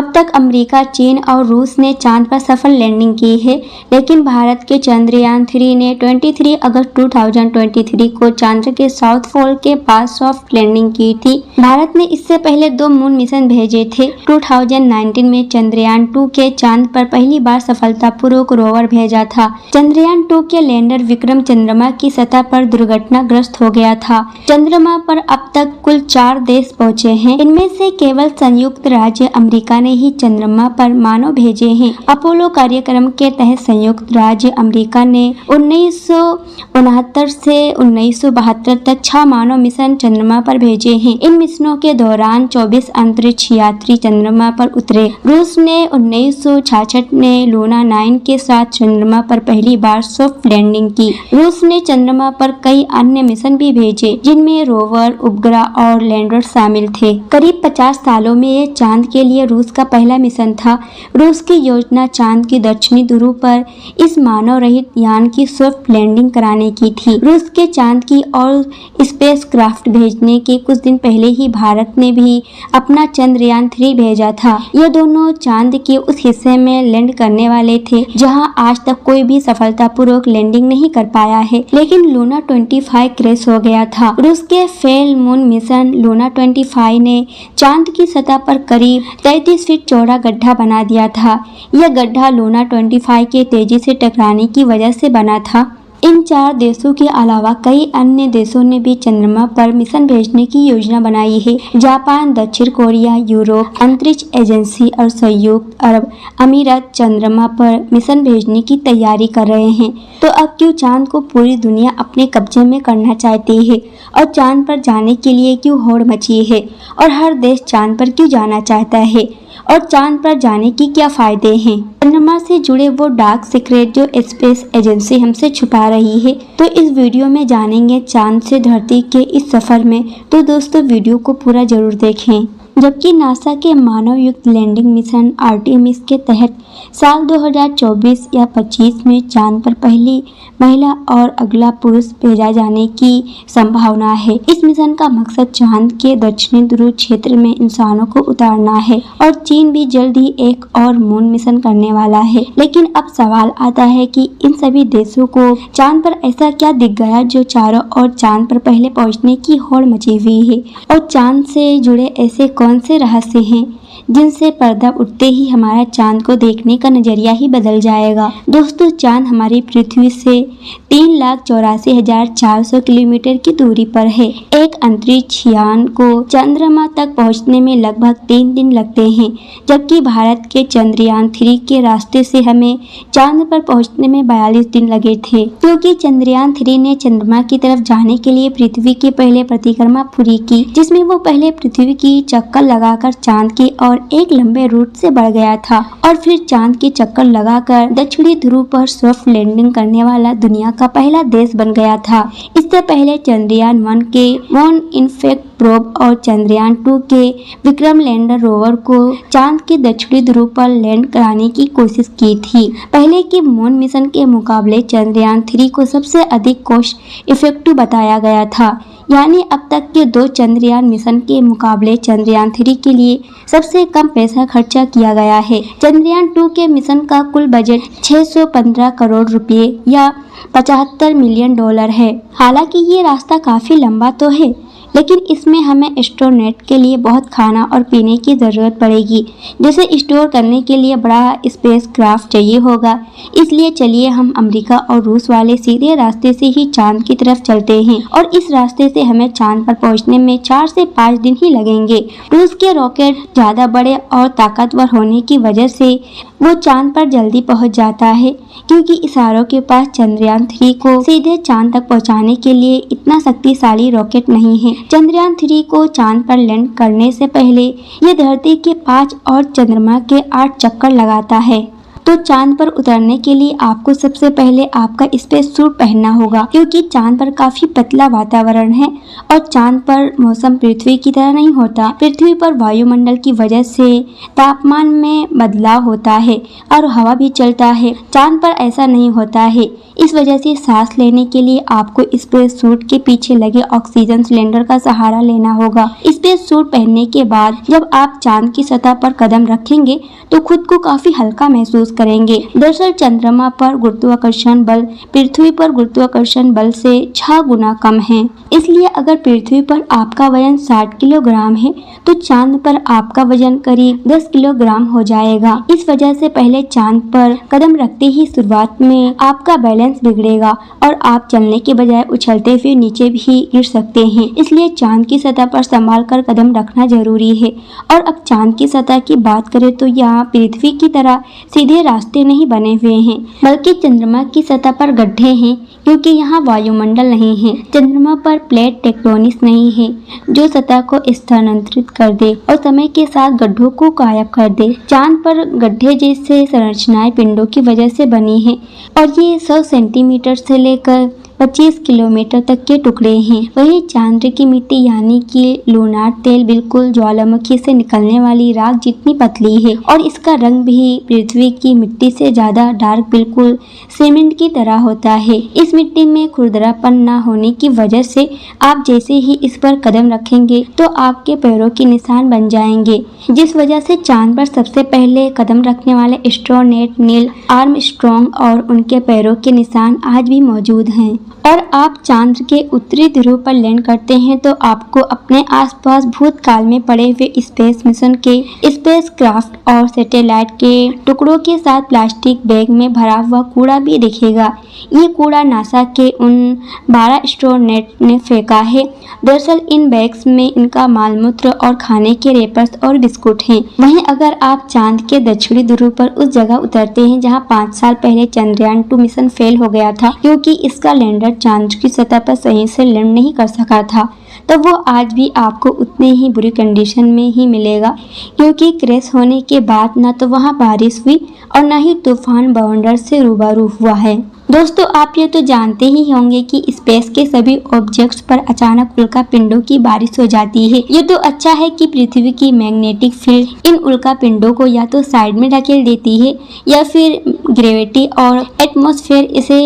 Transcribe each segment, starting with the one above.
अब तक अमेरिका, चीन और रूस ने चांद पर सफल लैंडिंग की है, लेकिन भारत के चंद्रयान 3 ने 23 अगस्त 2023 को चांद के साउथ पोल के पास सॉफ्ट लैंडिंग की थी। भारत ने इससे पहले 2 मून मिशन भेजे थे। 2019 में चंद्रयान 2 के चांद पर पहली बार सफलतापूर्वक रोवर भेजा था। चंद्रयान 2 के लैंडर विक्रम चंद्रमा की सतह पर दुर्घटनाग्रस्त हो गया था। चंद्रमा पर अब तक कुल 4 देश पहुंचे हैं। इनमें से केवल संयुक्त राज्य अमेरिका ने ही चंद्रमा पर मानव भेजे हैं। अपोलो कार्यक्रम के तहत संयुक्त राज्य अमेरिका ने 1969 से 1972 तक 6 मानव मिशन चंद्रमा पर भेजे हैं। इन मिशनों के दौरान 24 अंतरिक्ष यात्री चंद्रमा पर उतरे। रूस ने 1966 में लूना 9 के साथ चंद्रमा पर पहली बार सॉफ्ट लैंडिंग की। रूस ने चंद्रमा पर कई अन्य मिशन भी भेजे, जिनमें रोवर, उपग्रह और लैंडर शामिल थे। करीब 50 सालों में ये चांद के लिए रूस का पहला मिशन था। रूस की योजना चांद की दक्षिणी ध्रुव पर इस मानव रहित यान की सॉफ्ट लैंडिंग कराने की थी। रूस के चांद की और स्पेसक्राफ्ट भेजने के कुछ दिन पहले ही भारत ने भी अपना चंद्रयान 3 भेजा था। ये दोनों चांद के उस हिस्से में लैंड करने वाले थे जहां आज तक कोई भी सफलतापूर्वक लैंडिंग नहीं कर पाया है, लेकिन लूना 25 क्रैश हो गया था। रूस के फेल मून मिशन लूना 25 ने चांद की सतह पर करीब 33 फीट चौड़ा गड्ढा बना दिया था। यह गड्ढा लूना 25 के तेजी से टकराने की वजह से बना था। इन 4 देशों के अलावा कई अन्य देशों ने भी चंद्रमा पर मिशन भेजने की योजना बनाई है। जापान, दक्षिण कोरिया, यूरोप अंतरिक्ष एजेंसी और संयुक्त अरब अमीरात चंद्रमा पर मिशन भेजने की तैयारी कर रहे हैं। तो अब क्यों चांद को पूरी दुनिया अपने कब्जे में करना चाहती है और चांद पर जाने के लिए क्यों होड़ मची है और हर देश चांद पर क्यों जाना चाहता है और चांद पर जाने की क्या फायदे हैं? चंद्रमा से जुड़े वो डार्क सीक्रेट जो स्पेस एजेंसी हमसे छुपा रही है, तो इस वीडियो में जानेंगे चांद से धरती के इस सफर में। तो दोस्तों वीडियो को पूरा जरूर देखें। जबकि नासा के मानव युक्त लैंडिंग मिशन आर्टेमिस के तहत साल 2024 या 25 में चांद पर पहली महिला और अगला पुरुष भेजा जाने की संभावना है। इस मिशन का मकसद चांद के दक्षिणी ध्रुव क्षेत्र में इंसानों को उतारना है और चीन भी जल्द ही एक और मून मिशन करने वाला है। लेकिन अब सवाल आता है कि इन सभी देशों को चांद पर ऐसा क्या दिख गया जो चारों ओर चांद पर पहले पहुंचने की होड़ मची हुई है, और चांद से जुड़े ऐसे कौन से रहस्य हैं जिनसे पर्दा उठते ही हमारा चांद को देखने का नजरिया ही बदल जाएगा। दोस्तों, चांद हमारी पृथ्वी से 3,84,400 किलोमीटर की दूरी पर है। एक अंतरिक्ष यान को चंद्रमा तक पहुंचने में लगभग 3 दिन लगते हैं, जबकि भारत के चंद्रयान 3 के रास्ते से हमें चांद पर पहुंचने में 42 दिन लगे थे, क्योंकि चंद्रयान 3 ने चंद्रमा की तरफ जाने के लिए पृथ्वी की पहले परिक्रमा पूरी की, जिसमें वो पहले पृथ्वी की चक्कर लगाकर चांद की और एक लंबे रूट से बढ़ गया था और फिर चांद की चक्कर लगाकर दक्षिणी ध्रुव पर सॉफ्ट लैंडिंग करने वाला दुनिया का पहला देश बन गया था। इससे पहले चंद्रयान 1 के मून इम्पैक्ट प्रोब और चंद्रयान 2 के विक्रम लैंडर रोवर को चांद के दक्षिणी ध्रुव पर लैंड कराने की कोशिश की थी। पहले के मून मिशन के मुकाबले चंद्रयान 3 को सबसे अधिक कॉस्ट इफेक्टिव बताया गया था, यानी अब तक के 2 चंद्रयान मिशन के मुकाबले चंद्रयान 3 के लिए सबसे कम पैसा खर्चा किया गया है। चंद्रयान 2 के मिशन का कुल बजट 615 करोड़ रुपए या $75 मिलियन है। हालांकि ये रास्ता काफी लंबा तो है, लेकिन इसमें हमें एस्ट्रोनॉट के लिए बहुत खाना और पीने की ज़रूरत पड़ेगी, जिसे स्टोर करने के लिए बड़ा स्पेसक्राफ्ट चाहिए होगा। इसलिए चलिए हम अमेरिका और रूस वाले सीधे रास्ते से ही चांद की तरफ चलते हैं, और इस रास्ते से हमें चांद पर पहुंचने में 4 से 5 दिन ही लगेंगे। रूस के रॉकेट ज़्यादा बड़े और ताकतवर होने की वजह से वो चांद पर जल्दी पहुँच जाता है, क्योंकि इसारों के पास चंद्रयान 3 को सीधे चांद तक पहुँचाने के लिए इतना शक्तिशाली रॉकेट नहीं है। चंद्रयान 3 को चांद पर लैंड करने से पहले ये धरती के 5 और चंद्रमा के 8 चक्कर लगाता है। तो चांद पर उतरने के लिए आपको सबसे पहले आपका स्पेस सूट पहनना होगा, क्योंकि चांद पर काफी पतला वातावरण है और चांद पर मौसम पृथ्वी की तरह नहीं होता। पृथ्वी पर वायुमंडल की वजह से तापमान में बदलाव होता है और हवा भी चलता है। चांद पर ऐसा नहीं होता है। इस वजह से सांस लेने के लिए आपको स्पेस सूट के पीछे लगे ऑक्सीजन सिलेंडर का सहारा लेना होगा। स्पेस सूट पहनने के बाद जब आप चांद की सतह पर कदम रखेंगे तो खुद को काफी हल्का महसूस करेंगे। दरअसल चंद्रमा पर गुरुत्वाकर्षण बल पृथ्वी पर गुरुत्वाकर्षण बल से 6 गुना कम है। इसलिए अगर पृथ्वी पर आपका वजन 60 किलोग्राम है तो चांद पर आपका वजन करीब 10 किलोग्राम हो जाएगा। इस वजह से पहले चांद पर कदम रखते ही शुरुआत में आपका बैलेंस बिगड़ेगा और आप चलने के बजाय उछलते हुए नीचे भी गिर सकते हैं। इसलिए चांद की सतह पर संभाल कर कदम रखना जरूरी है। और अब चांद की सतह की बात करें तो यहाँ पृथ्वी की तरह सीधे रास्ते नहीं बने हुए हैं, बल्कि चंद्रमा की सतह पर गड्ढे हैं, क्योंकि यहाँ वायुमंडल नहीं है। चंद्रमा पर प्लेट टेक्टोनिक्स नहीं है जो सतह को स्थानांतरित कर दे और समय के साथ गड्ढों को गायब कर दे। चांद पर गड्ढे जैसे संरचनाएं पिंडों की वजह से बनी है और ये 100 सेंटीमीटर से लेकर 25 किलोमीटर तक के टुकड़े हैं। वहीं चांद की मिट्टी यानी कि लूनार तेल बिल्कुल ज्वालामुखी से निकलने वाली राख जितनी पतली है और इसका रंग भी पृथ्वी की मिट्टी से ज्यादा डार्क, बिल्कुल सीमेंट की तरह होता है। इस मिट्टी में खुरदरापन न होने की वजह से आप जैसे ही इस पर कदम रखेंगे तो आपके पैरों के निशान बन जाएंगे, जिस वजह से चांद पर सबसे पहले कदम रखने वाले एस्ट्रोनॉट नील आर्मस्ट्रॉन्ग और उनके पैरों के निशान आज भी मौजूद हैं। और आप चांद के उत्तरी ध्रुव पर लैंड करते हैं तो आपको अपने आसपास भूतकाल में पड़े हुए स्पेस मिशन के स्पेसक्राफ्ट और सैटेलाइट के टुकड़ों के साथ प्लास्टिक बैग में भरा हुआ कूड़ा भी दिखेगा। ये कूड़ा नासा के उन 12 एस्ट्रोनॉट ने फेंका है। दरअसल इन बैग्स में इनका मालमूत्र और खाने के रेपर्स और बिस्कुट हैं। वहीं अगर आप चांद के दक्षिणी ध्रुव पर उस जगह उतरते हैं जहां 5 साल पहले चंद्रयान 2 मिशन फेल हो गया था, क्योंकि इसका लैंडर चांद की सतह पर सही से लैंड नहीं कर सका था, तो वो आज भी आपको उतने ही बुरी कंडीशन में ही मिलेगा, क्योंकि क्रैश होने के बाद न तो वहाँ बारिश हुई और न ही तूफान बवंडर से रूबरू हुआ है। दोस्तों, आप ये तो जानते ही होंगे कि स्पेस के सभी ऑब्जेक्ट्स पर अचानक उल्का पिंडों की बारिश हो जाती है। ये तो अच्छा है कि पृथ्वी की मैग्नेटिक फील्ड इन उल्का पिंडों को या तो साइड में ढकेल देती है या फिर ग्रेविटी और एटमॉस्फेयर इसे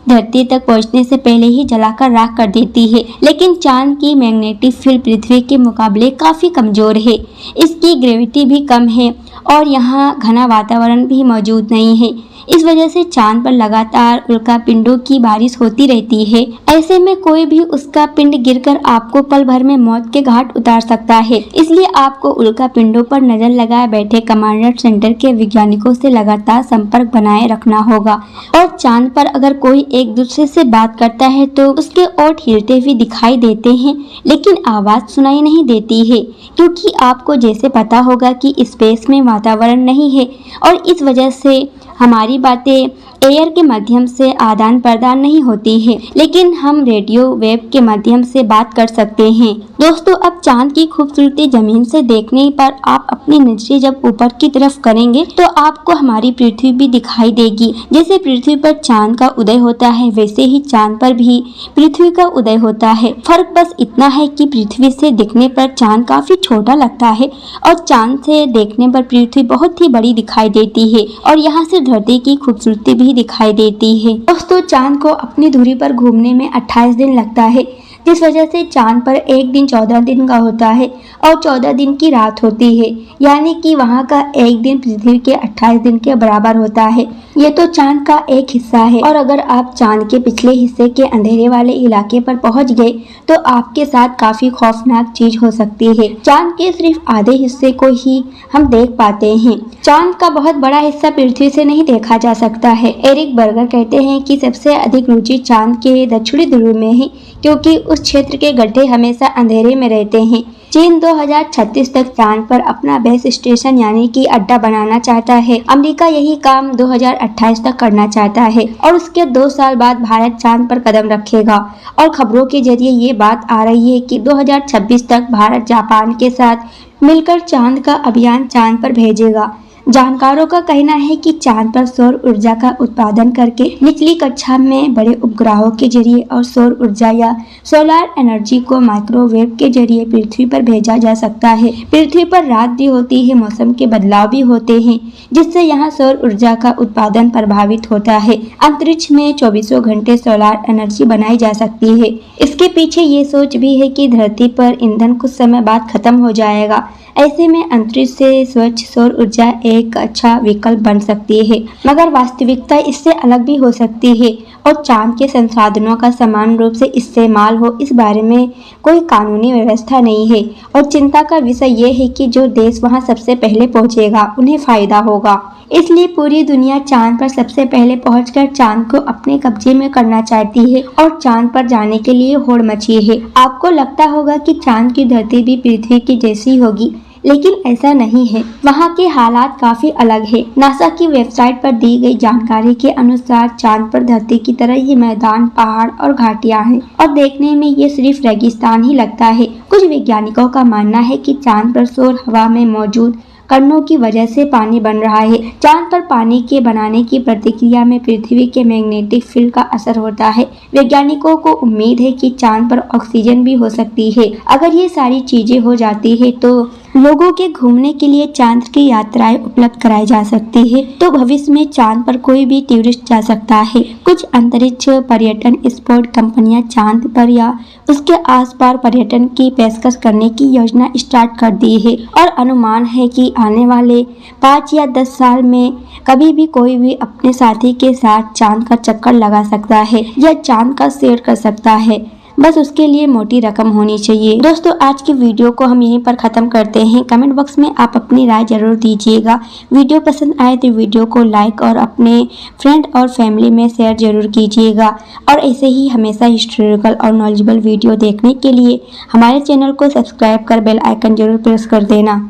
धरती तक पहुंचने से पहले ही जलाकर राख कर देती है। लेकिन चांद की मैग्नेटिक फील्ड पृथ्वी के मुकाबले काफी कमजोर है। इसकी ग्रेविटी भी कम है और यहाँ घना वातावरण भी मौजूद नहीं है। इस वजह से चांद पर लगातार उल्का पिंडों की बारिश होती रहती है। ऐसे में कोई भी उसका पिंड गिरकर आपको पल भर में मौत के घाट उतार सकता है। इसलिए आपको उल्का पिंडों पर नजर लगाए बैठे कमांड सेंटर के वैज्ञानिकों से लगातार संपर्क बनाए रखना होगा। और चांद पर अगर कोई एक दूसरे से बात करता है तो उसके ओठ हिलते हुए दिखाई देते हैं, लेकिन आवाज सुनाई नहीं देती है, क्योंकि आपको जैसे पता होगा कि स्पेस में वातावरण नहीं है और इस वजह से हमारी बातें एयर के माध्यम से आदान प्रदान नहीं होती है, लेकिन हम रेडियो वेव के माध्यम से बात कर सकते हैं। दोस्तों, अब चांद की खूबसूरती जमीन से देखने पर आप अपनी नजरें जब ऊपर की तरफ करेंगे तो आपको हमारी पृथ्वी भी दिखाई देगी। जैसे पृथ्वी पर चांद का उदय होता है, वैसे ही चांद पर भी पृथ्वी का उदय होता है। फर्क बस इतना है कि पृथ्वी से दिखने पर चांद काफी छोटा लगता है और चांद से देखने पर पृथ्वी बहुत ही बड़ी दिखाई देती है और यहाँ से धरती की खूबसूरती भी दिखाई देती है। दोस्तों, चांद को अपनी धुरी पर घूमने में 28 दिन लगता है, जिस वजह से चांद पर एक दिन 14 दिन का होता है और 14 दिन की रात होती है, यानी कि वहाँ का एक दिन पृथ्वी के 28 दिन के बराबर होता है। ये तो चांद का एक हिस्सा है और अगर आप चांद के पिछले हिस्से के अंधेरे वाले इलाके पर पहुँच गए तो आपके साथ काफी खौफनाक चीज हो सकती है। चांद के सिर्फ आधे हिस्से को ही हम देख पाते हैं। चांद का बहुत बड़ा हिस्सा पृथ्वी से नहीं देखा जा सकता है। एरिक बर्गर कहते हैं कि सबसे अधिक रुचि चांद के दक्षिणी ध्रुव में है, क्योंकि उस क्षेत्र के गड्ढे हमेशा अंधेरे में रहते हैं। चीन 2036 तक चांद पर अपना बेस स्टेशन यानी कि अड्डा बनाना चाहता है। अमेरिका यही काम 2028 तक करना चाहता है और उसके 2 साल बाद भारत चांद पर कदम रखेगा। और खबरों के जरिए ये बात आ रही है कि 2026 तक भारत जापान के साथ मिलकर चांद का अभियान चांद पर भेजेगा। जानकारों का कहना है कि चांद पर सौर ऊर्जा का उत्पादन करके निचली कक्षा में बड़े उपग्रहों के जरिए और सौर ऊर्जा या सोलर एनर्जी को माइक्रोवेव के जरिए पृथ्वी पर भेजा जा सकता है। पृथ्वी पर रात भी होती है, मौसम के बदलाव भी होते हैं, जिससे यहाँ सौर ऊर्जा का उत्पादन प्रभावित होता है। अंतरिक्ष में 24 घंटे सोलर एनर्जी बनाई जा सकती है। इसके पीछे ये सोच भी है कि धरती पर ईंधन कुछ समय बाद खत्म हो जाएगा। ऐसे में अंतरिक्ष से स्वच्छ सौर ऊर्जा एक अच्छा विकल्प बन सकती है, मगर वास्तविकता इससे अलग भी हो सकती है और चांद के संसाधनों का समान रूप से इस्तेमाल हो, इस बारे में कोई कानूनी व्यवस्था नहीं है। और चिंता का विषय ये है कि जो देश वहां सबसे पहले पहुंचेगा उन्हें फायदा होगा। इसलिए पूरी दुनिया चांद पर सबसे पहले पहुंचकर चांद को अपने कब्जे में करना चाहती है और चांद पर जाने के लिए होड़ मची है। आपको लगता होगा कि चांद की धरती भी पृथ्वी की जैसी होगी, लेकिन ऐसा नहीं है। वहाँ के हालात काफी अलग है। नासा की वेबसाइट पर दी गई जानकारी के अनुसार चांद पर धरती की तरह ही मैदान, पहाड़ और घाटियां हैं और देखने में ये सिर्फ रेगिस्तान ही लगता है। कुछ वैज्ञानिकों का मानना है कि चांद पर सौर हवा में मौजूद कणों की वजह से पानी बन रहा है। चांद पर पानी के बनाने की प्रक्रिया में पृथ्वी के मैग्नेटिक फील्ड का असर होता है। वैज्ञानिकों को उम्मीद है कि चांद पर ऑक्सीजन भी हो सकती है। अगर ये सारी चीजें हो जाती है तो लोगों के घूमने के लिए चांद की यात्राएं उपलब्ध कराई जा सकती है। तो भविष्य में चांद पर कोई भी टूरिस्ट जा सकता है। कुछ अंतरिक्ष पर्यटन स्पोर्ट कंपनियां चांद पर या उसके आसपास पर्यटन की पेशकश करने की योजना स्टार्ट कर दी है और अनुमान है कि आने वाले 5 या 10 साल में कभी भी कोई भी अपने साथी के साथ चांद का चक्कर लगा सकता है या चांद का सैर कर सकता है। बस उसके लिए मोटी रकम होनी चाहिए। दोस्तों, आज की वीडियो को हम यहीं पर ख़त्म करते हैं। कमेंट बॉक्स में आप अपनी राय जरूर दीजिएगा। वीडियो पसंद आए तो वीडियो को लाइक और अपने फ्रेंड और फैमिली में शेयर जरूर कीजिएगा। और ऐसे ही हमेशा हिस्टोरिकल और नॉलेजेबल वीडियो देखने के लिए हमारे चैनल को सब्सक्राइब कर बेल आइकन जरूर प्रेस कर देना।